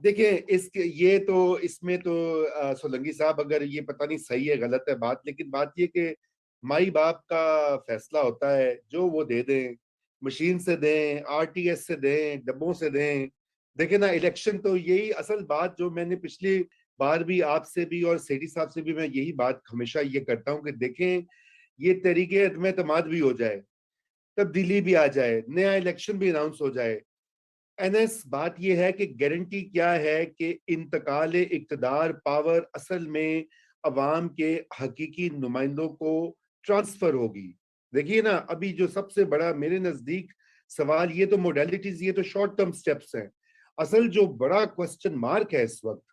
देखिए इसके ये तो इसमें तो सोलंकी साहब, अगर ये पता नहीं सही है गलत है बात, लेकिन बात ये कि माई बाप का फैसला होता है, जो वो दे दें, मशीन से दें, आरटीएस से दें, डब्बों से दें। देखिए ना, इलेक्शन तो यही असल बात, जो मैंने पिछली बार भी आपसे भी और सेठी साहब से भी मैं यही बात हमेशा ये करता हूँ कि देखें, ये तरीके में एतमाद भी हो जाए, तब्दीली भी आ जाए, नया इलेक्शन भी अनाउंस हो जाए। एनएस, बात यह है कि गारंटी क्या है कि इंतकाल इक्तदार पावर असल में अवाम के हकीकी नुमाइंदों को ट्रांसफर होगी। देखिए ना, अभी जो सबसे बड़ा मेरे नजदीक सवाल, ये तो मोडेलिटीज, ये तो शॉर्ट टर्म स्टेप्स हैं। असल जो बड़ा क्वेश्चन मार्क है इस वक्त,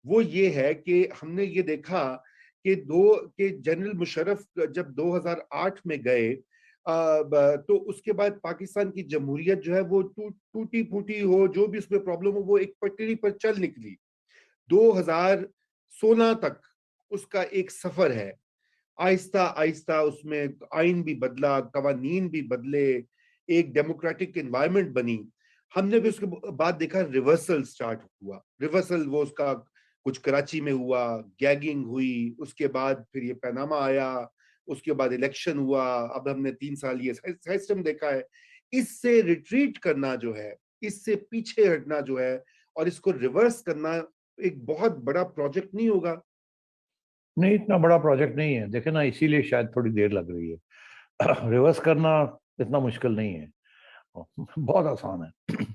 वो ये है कि हमने ये देखा कि जनरल मुशर्रफ जब 2008 में गए, तो उसके बाद पाकिस्तान की जमहूरियत जो है वो टूटी फूटी हो, जो भी उसमें प्रॉब्लम हो, वो एक पटरी पर चल निकली। 2016 तक उसका एक सफर है। आहिस्ता आहिस्ता उसमें आइन भी बदला, कवानीन भी बदले, एक डेमोक्रेटिक एनवायरनमेंट बनी। हमने भी उसके बाद देखा रिवर्सल स्टार्ट हुआ। रिवर्सल वो उसका कुछ कराची में हुआ, गैगिंग हुई, उसके बाद फिर ये पैनामा आया, उसके बाद इलेक्शन हुआ, अब हमने 3 साल ये सिस्टम देखा है। इससे रिट्रीट करना जो है, इससे पीछे हटना जो है, और इसको रिवर्स करना एक बहुत बड़ा प्रोजेक्ट नहीं होगा? नहीं, इतना बड़ा प्रोजेक्ट नहीं है, देखे ना, इसीलिए शायद थोड़ी देर लग रही है। रिवर्स करना इतना मुश्किल नहीं है, बहुत आसान है।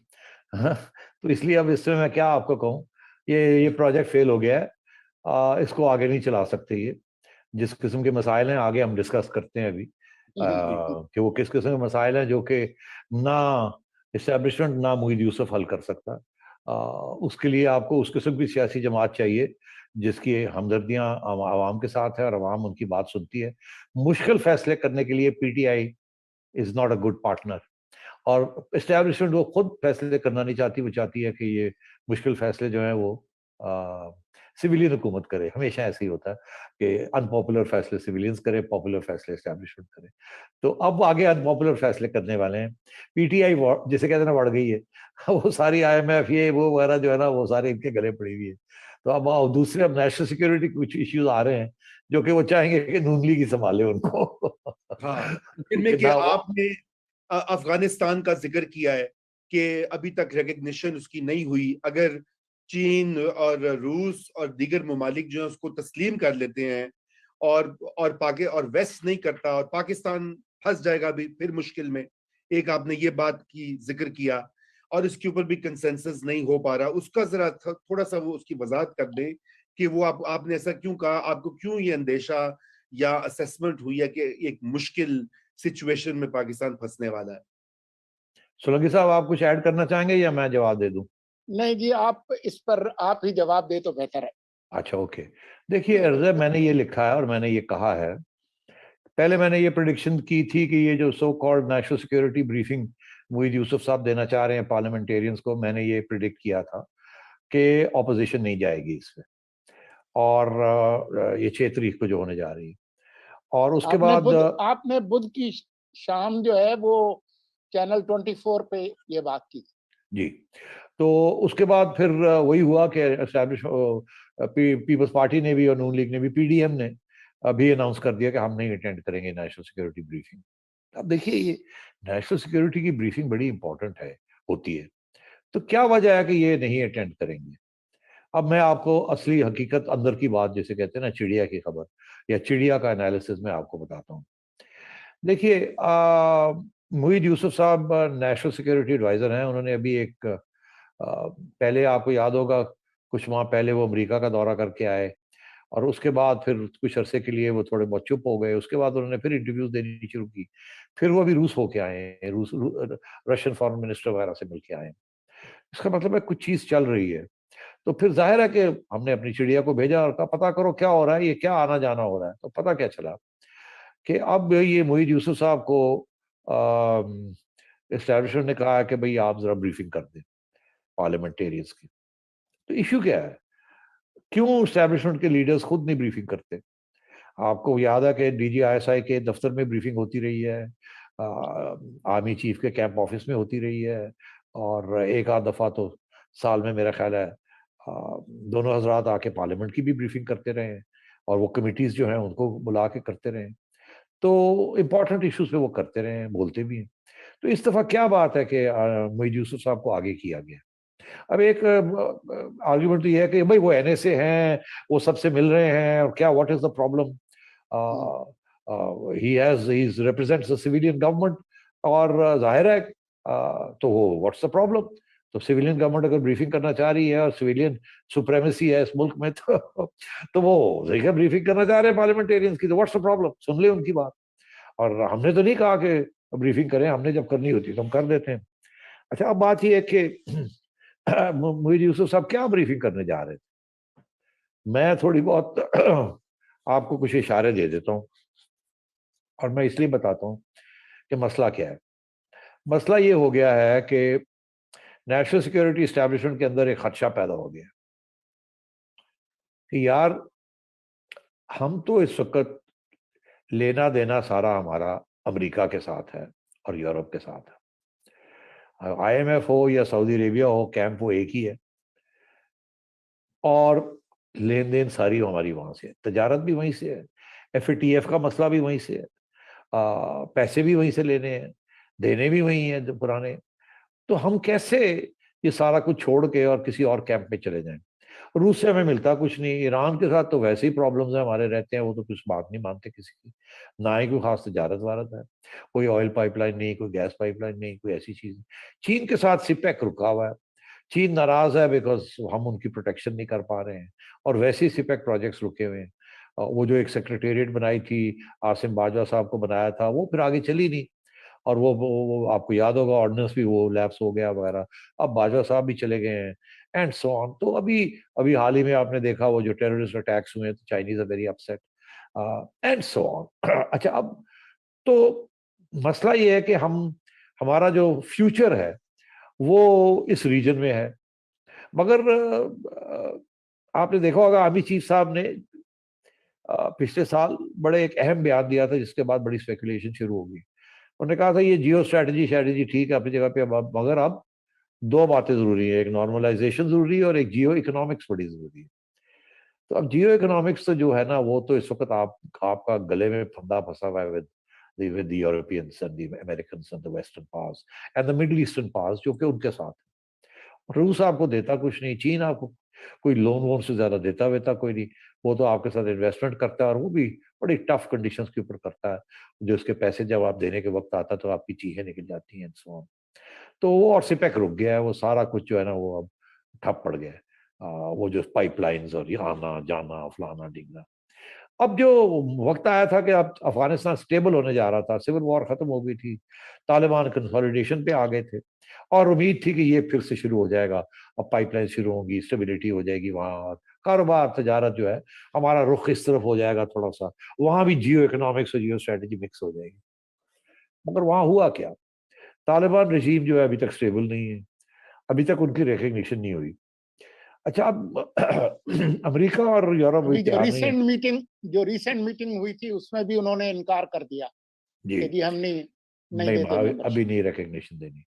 हाँ, तो इसलिए अब इसमें मैं क्या आपको कहूँ, ये प्रोजेक्ट फेल हो गया है। इसको आगे नहीं चला सकते ये। जिस किस्म के मसाइल हैं आगे हम डिस्कस करते हैं अभी, बिल्कुल बिल्कुल। कि वो किस किस्म के मसाइल हैं जो कि ना इस्टेब्लिशमेंट ना मुईद यूसुफ हल कर सकता। उसके लिए आपको उस किस्म की सियासी जमात चाहिए जिसकी हमदर्दियां आवाम के साथ है और आवाम उनकी बात सुनती है। मुश्किल फैसले करने के लिए PTI is not a good partner. और इस्टेब्लिशमेंट वो खुद फैसले करना नहीं चाहती, वो चाहती है कि ये मुश्किल फैसले जो है वो सिविलियन हुकूमत करे। हमेशा ऐसे ही होता है कि अनपॉपुलर फैसले सिविलियंस करे, पॉपुलर फैसले इस्टेब्लिशमेंट करे। तो अब आगे अनपॉपुलर फैसले करने वाले हैं। पीटीआई जिसे कहते हैं ना, बढ़ गई है। वो सारी आईएमएफ ये वो वगैरह जो है ना, वो सारे इनके गले पड़ी हुई है। तो अब दूसरे, अब नेशनल सिक्योरिटी कुछ इश्यूज आ रहे हैं जो कि वो चाहेंगे कि नून लीग ही संभाले उनको। हाँ, जिनमें कि कि ना वो, आपने अफगानिस्तान का जिक्र किया है कि अभी तक रिकग्निशन उसकी नहीं हुई। अगर चीन और रूस और दीगर ममालिक जो है उसको तस्लीम कर लेते हैं, और वेस्ट नहीं करता, और पाकिस्तान फंस जाएगा भी फिर मुश्किल में। एक आपने ये बात की जिक्र किया, और इसके ऊपर भी कंसेंसस नहीं हो पा रहा। उसका जरा थोड़ा सा वो उसकी वजाहत कर दे कि वो आपने ऐसा क्यों कहा, आपको क्यों ये अंदेशा या असेसमेंट हुई है कि एक मुश्किल सिचुएशन में पाकिस्तान फंसने वाला है? सोलंकी साहब, आप कुछ ऐड करना चाहेंगे या मैं जवाब दे दूं? नहीं जी, आप इस पर आप ही जवाब दे तो बेहतर है। अच्छा, ओके। देखिए अर्ज़ा, मैंने ये लिखा है और मैंने ये कहा है। पहले मैंने ये प्रिडिक्शन की थी कि ये जो so called national security briefing Moeed Yusuf साहब देना चाह रहे हैं पार्लियामेंटेरियंस को, मैंने ये प्रिडिक्ट किया था कि ऑपोजिशन नहीं जाएगी इसमें। और ये 6 तारीख को जो होने जा रही है, और उसके बाद आपने बुध की शाम जो है वो चैनल 24 पे ये बात की। जी, तो उसके बाद फिर वही हुआ कि एस्टैब्लिश पीपल्स पार्टी ने भी और नून लीग ने भी, पीडीएम ने अभी अनाउंस कर दिया कि हम नहीं अटेंड करेंगे नेशनल सिक्योरिटी ब्रीफिंग। अब देखिए, ये नेशनल सिक्योरिटी की ब्रीफिंग बड़ी इंपॉर्टेंट है, होती है। तो क्या वजह है कि ये नहीं अटेंड करेंगे? अब मैं आपको असली हकीकत, अंदर की बात जिसे कहते हैं ना, चिड़िया की खबर या चिड़िया का एनालिसिस मैं आपको बताता हूँ। देखिए, मुईद यूसुफ साहब नेशनल सिक्योरिटी एडवाइजर हैं। उन्होंने अभी एक पहले आपको याद होगा, कुछ माह पहले वो अमेरिका का दौरा करके आए, और उसके बाद फिर कुछ अरसे के लिए वो थोड़े बहुत चुप हो गए। उसके बाद उन्होंने फिर इंटरव्यूज देनी शुरू की। फिर वो अभी रूस होके आए हैं, रशियन फॉरेन मिनिस्टर वगैरह से मिलके आए हैं। इसका मतलब है कुछ चीज चल रही है। तो फिर जाहिर है कि हमने अपनी चिड़िया को भेजा और कहा पता करो क्या हो रहा है, ये क्या आना जाना हो रहा है। तो पता क्या चला कि अब ये मुईद यूसुफ साहब को एस्टैब्लिशमेंट ने कहा है कि भाई आप जरा ब्रीफिंग कर दें पार्लियामेंटेरियंस की। तो इश्यू क्या है? क्यों एस्टैब्लिशमेंट के लीडर्स खुद नहीं ब्रीफिंग करते? आपको याद है कि डीजीआईएसआई के दफ्तर में ब्रीफिंग होती रही है, आर्मी चीफ के कैंप ऑफिस में होती रही है, और एक आध दफा तो साल में मेरा ख्याल है दोनों हजरात आके पार्लियामेंट की भी ब्रीफिंग करते रहे हैं और वो कमिटीज जो हैं उनको बुला के करते रहे हैं। तो इम्पोर्टेंट इश्यूज पे वो करते रहे हैं, बोलते भी हैं। तो इस दफा क्या बात है कि मोईद यूसुफ साहब को आगे किया गया। अब एक आर्ग्यूमेंट तो ये है कि भाई वो एनएसए हैं, वो सबसे मिल रहे हैं, और क्या what is the problem, he represents the civilian government, और जाहिर है तो वो व्हाट्स द प्रॉब्लम। तो सिविलियन गवर्नमेंट अगर ब्रीफिंग करना चाह रही है और सिविलियन सुप्रेमेसी है इस मुल्क में, तो वो देखिए ब्रीफिंग करना चाह रहे हैं पार्लियामेंटेरियंस की, तो व्हाट्स द प्रॉब्लम, सुन ले उनकी बात। और हमने तो नहीं कहा कि ब्रीफिंग करें, हमने जब करनी होती है तो हम कर देते हैं। अच्छा, अब बात ये है कि मोईद यूसुफ साहब क्या ब्रीफिंग करने जा रहे थे। मैं थोड़ी बहुत आपको कुछ इशारे दे देता हूं, और मैं इसलिए बताता हूं कि मसला क्या है। मसला ये हो गया है कि नेशनल सिक्योरिटी एस्टेब्लिशमेंट के अंदर एक खदशा पैदा हो गया कि यार हम तो इस वक्त लेना देना सारा हमारा अमेरिका के साथ है और यूरोप के साथ है। आईएमएफ हो या सऊदी अरेबिया हो, कैंप वो एक ही है, और लेन देन सारी हमारी वहां से है, तजारत भी वहीं से है, एफएटीएफ का मसला भी वहीं से है, पैसे भी वहीं से लेने हैं, देने भी वहीं हैं जो पुराने। तो हम कैसे ये सारा कुछ छोड़ के और किसी और कैंप में चले जाएं। रूस से हमें मिलता कुछ नहीं, ईरान के साथ तो वैसे ही प्रॉब्लम्स है हमारे रहते हैं, वो तो कुछ बात नहीं मानते किसी की, ना ही कोई खास तजारत वारत है, कोई ऑयल पाइपलाइन नहीं, कोई गैस पाइपलाइन नहीं, कोई ऐसी चीज नहीं। चीन के साथ सिपेक रुका हुआ है, चीन नाराज है बिकॉज हम उनकी प्रोटेक्शन नहीं कर पा रहे हैं, और वैसे ही सिपेक प्रोजेक्ट्स रुके हुए हैं। वो जो एक सेक्रेटेरिएट बनाई थी, आसिम बाजवा साहब को बनाया था, वो फिर आगे चली नहीं, और वो आपको याद होगा ऑर्डिनेंस भी वो लैप्स हो गया वगैरह, अब बाजवा साहब भी चले गए हैं, एंड सो ऑन। तो अभी अभी हाल ही में आपने देखा वो जो टेररिस्ट अटैक्स हुए, तो Chinese are very upset, and so on. अच्छा, अब तो मसला ये है कि हमारा जो फ्यूचर है वो इस रीजन में है। मगर आपने देखा होगा आर्मी चीफ साहब ने पिछले साल बड़े एक अहम बयान दिया था, जिसके बाद बड़ी स्पेकुलेशन शुरू हो गई। उन्होंने कहा था ये जियो स्ट्रैटेजी ठीक है अपनी जगह पे, मगर अब दो बातें जरूरी है, एक नॉर्मलाइजेशन जरूरी है और एक जियो इकोनॉमिक्स बड़ी जरूरी है। तो अब जियो इकोनॉमिक्स तो जो है ना, वो तो इस वक्त आपका गले में फंदा फंसा हुआ है with the Europeans and the Americans and the Western powers and the Middle Eastern powers, जो कि उनके साथ है। रूस आपको देता कुछ नहीं, चीन आपको कोई लोन वोन से ज्यादा देता वेता कोई नहीं, वो तो आपके साथ इन्वेस्टमेंट करता है, और वो भी बड़ी टफ कंडीशंस के ऊपर करता है, जो उसके पैसे जब आप देने के वक्त आता है तो आपकी चीखें निकल जाती हैं, सो ऑन। तो वो और सिपेक रुक गया है, वो सारा कुछ जो है ना वो अब ठप पड़ गया है। वो जो पाइपलाइंस और आना जाना फलाना ढिंगना। अब जो वक्त आया था कि अब अफगानिस्तान स्टेबल होने जा रहा था, सिविल वॉर खत्म हो गई थी, तालिबान कंसोलिडेशन पे आ गए थे, और उम्मीद थी कि ये फिर से शुरू हो जाएगा, अब पाइपलाइन शुरू होंगी, स्टेबिलिटी हो जाएगी वहाँ, कारोबार तजारत जो है हमारा रुख इस तरफ हो जाएगा थोड़ा सा, वहां भी जियो इकोनॉमिक्स और जियो स्ट्रेटेजी मिक्स हो जाएगी। मगर वहां हुआ क्या, तालिबान रजीम जो है अभी तक स्टेबल नहीं है, अभी तक उनकी रिकग्निशन नहीं हुई। अच्छा, अब अमेरिका और यूरोप अभी तैयार नहीं है। जो रिसेंट मीटिंग हुई थी उसमें भी उन्होंने इनकार कर दिया जी, कि जी हम नहीं नहीं देते अभी मेंबरशिप। नहीं रिकग्निशन देनी।